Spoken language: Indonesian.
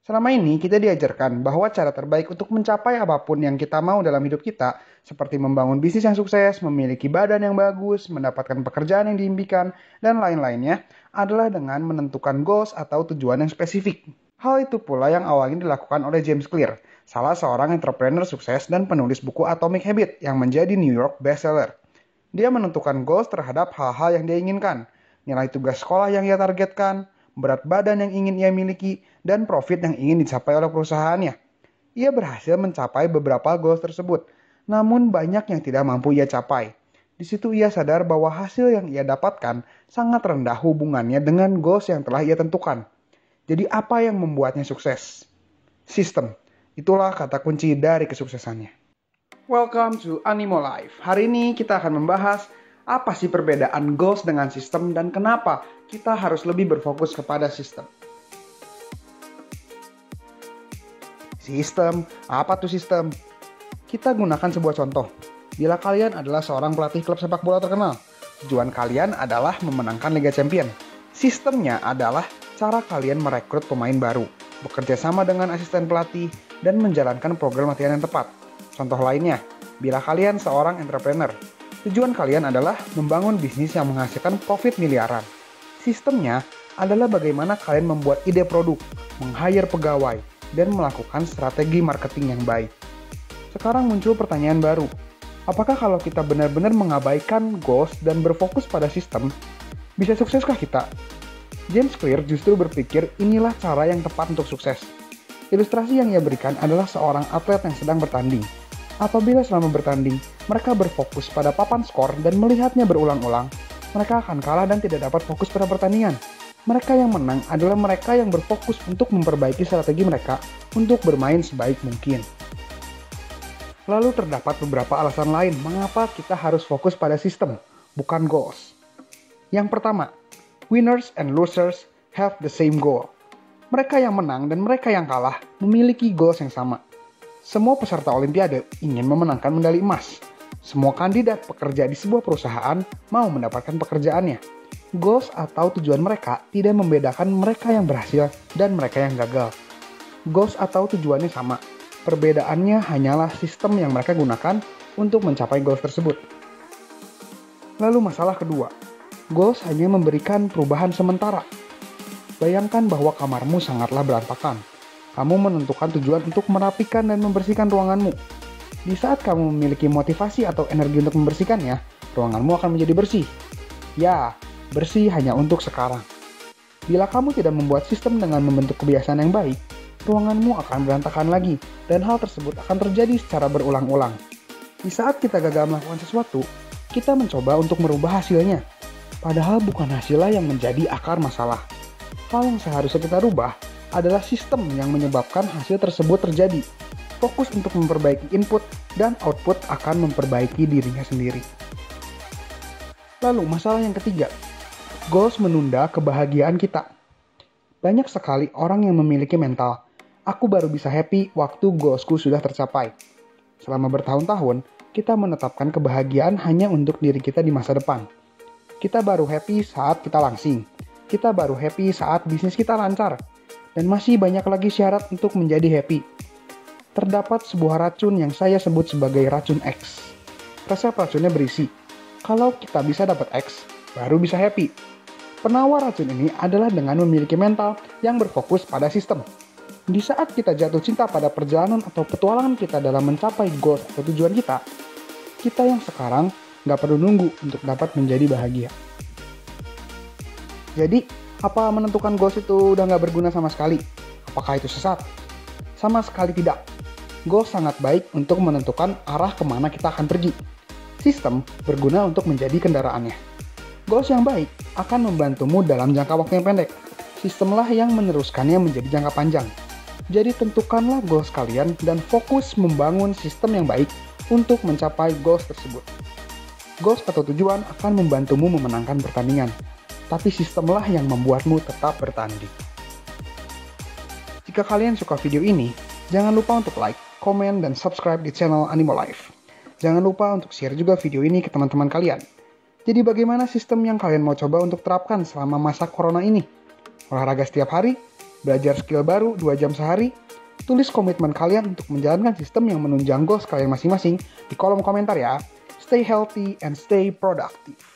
Selama ini kita diajarkan bahwa cara terbaik untuk mencapai apapun yang kita mau dalam hidup kita, seperti membangun bisnis yang sukses, memiliki badan yang bagus, mendapatkan pekerjaan yang diimpikan, dan lain-lainnya, adalah dengan menentukan goals atau tujuan yang spesifik. Hal itu pula yang awalnya dilakukan oleh James Clear, salah seorang entrepreneur sukses dan penulis buku Atomic Habit yang menjadi New York bestseller. Dia menentukan goals terhadap hal-hal yang dia inginkan, nilai tugas sekolah yang ia targetkan, berat badan yang ingin ia miliki, dan profit yang ingin dicapai oleh perusahaannya. Ia berhasil mencapai beberapa goals tersebut, namun banyak yang tidak mampu ia capai. Di situ ia sadar bahwa hasil yang ia dapatkan sangat rendah hubungannya dengan goals yang telah ia tentukan. Jadi apa yang membuatnya sukses? Sistem. Itulah kata kunci dari kesuksesannya. Welcome to Animo Life. Hari ini kita akan membahas apa sih perbedaan goals dengan sistem dan kenapa kita harus lebih berfokus kepada sistem. Sistem, apa tuh sistem? Kita gunakan sebuah contoh. Bila kalian adalah seorang pelatih klub sepak bola terkenal, tujuan kalian adalah memenangkan Liga Champions. Sistemnya adalah cara kalian merekrut pemain baru, bekerja sama dengan asisten pelatih, dan menjalankan program latihan yang tepat. Contoh lainnya, bila kalian seorang entrepreneur, tujuan kalian adalah membangun bisnis yang menghasilkan profit miliaran. Sistemnya adalah bagaimana kalian membuat ide produk, meng-hire pegawai, dan melakukan strategi marketing yang baik. Sekarang muncul pertanyaan baru. Apakah kalau kita benar-benar mengabaikan goals dan berfokus pada sistem, bisa sukseskah kita? James Clear justru berpikir inilah cara yang tepat untuk sukses. Ilustrasi yang ia berikan adalah seorang atlet yang sedang bertanding. Apabila selama bertanding, mereka berfokus pada papan skor dan melihatnya berulang-ulang, mereka akan kalah dan tidak dapat fokus pada pertandingan. Mereka yang menang adalah mereka yang berfokus untuk memperbaiki strategi mereka untuk bermain sebaik mungkin. Lalu terdapat beberapa alasan lain mengapa kita harus fokus pada sistem, bukan goals. Yang pertama, winners and losers have the same goal. Mereka yang menang dan mereka yang kalah memiliki goals yang sama. Semua peserta Olimpiade ingin memenangkan medali emas. Semua kandidat pekerja di sebuah perusahaan mau mendapatkan pekerjaannya. Goals atau tujuan mereka tidak membedakan mereka yang berhasil dan mereka yang gagal. Goals atau tujuannya sama. Perbedaannya hanyalah sistem yang mereka gunakan untuk mencapai goals tersebut. Lalu masalah kedua, goals hanya memberikan perubahan sementara. Bayangkan bahwa kamarmu sangatlah berantakan. Kamu menentukan tujuan untuk merapikan dan membersihkan ruanganmu. Di saat kamu memiliki motivasi atau energi untuk membersihkannya, ruanganmu akan menjadi bersih. Ya, bersih hanya untuk sekarang. Bila kamu tidak membuat sistem dengan membentuk kebiasaan yang baik, ruanganmu akan berantakan lagi, dan hal tersebut akan terjadi secara berulang-ulang. Di saat kita gagal melakukan sesuatu, kita mencoba untuk merubah hasilnya. Padahal bukan hasilnya yang menjadi akar masalah. Hal yang seharusnya kita rubah adalah sistem yang menyebabkan hasil tersebut terjadi. Fokus untuk memperbaiki input dan output akan memperbaiki dirinya sendiri. Lalu masalah yang ketiga, goals menunda kebahagiaan kita. Banyak sekali orang yang memiliki mental, aku baru bisa happy waktu goalsku sudah tercapai. Selama bertahun-tahun, kita menetapkan kebahagiaan hanya untuk diri kita di masa depan. Kita baru happy saat kita langsing. Kita baru happy saat bisnis kita lancar. Dan masih banyak lagi syarat untuk menjadi happy. Terdapat sebuah racun yang saya sebut sebagai racun X. Resep racunnya berisi, kalau kita bisa dapat X, baru bisa happy. Penawar racun ini adalah dengan memiliki mental yang berfokus pada sistem. Di saat kita jatuh cinta pada perjalanan atau petualangan kita dalam mencapai goals atau tujuan kita yang sekarang nggak perlu nunggu untuk dapat menjadi bahagia. Jadi, apa menentukan goals itu udah nggak berguna sama sekali? Apakah itu sesat? Sama sekali tidak. Goals sangat baik untuk menentukan arah kemana kita akan pergi. Sistem berguna untuk menjadi kendaraannya. Goals yang baik akan membantumu dalam jangka waktu yang pendek. Sistemlah yang meneruskannya menjadi jangka panjang. Jadi tentukanlah goals kalian dan fokus membangun sistem yang baik untuk mencapai goals tersebut. Goals atau tujuan akan membantumu memenangkan pertandingan. Tapi sistemlah yang membuatmu tetap bertanding. Jika kalian suka video ini, jangan lupa untuk like, komen, dan subscribe di channel Animo Life. Jangan lupa untuk share juga video ini ke teman-teman kalian. Jadi bagaimana sistem yang kalian mau coba untuk terapkan selama masa corona ini? Olahraga setiap hari? belajar skill baru 2 jam sehari, tulis komitmen kalian untuk menjalankan sistem yang menunjang goals kalian masing-masing di kolom komentar ya. Stay healthy and stay productive.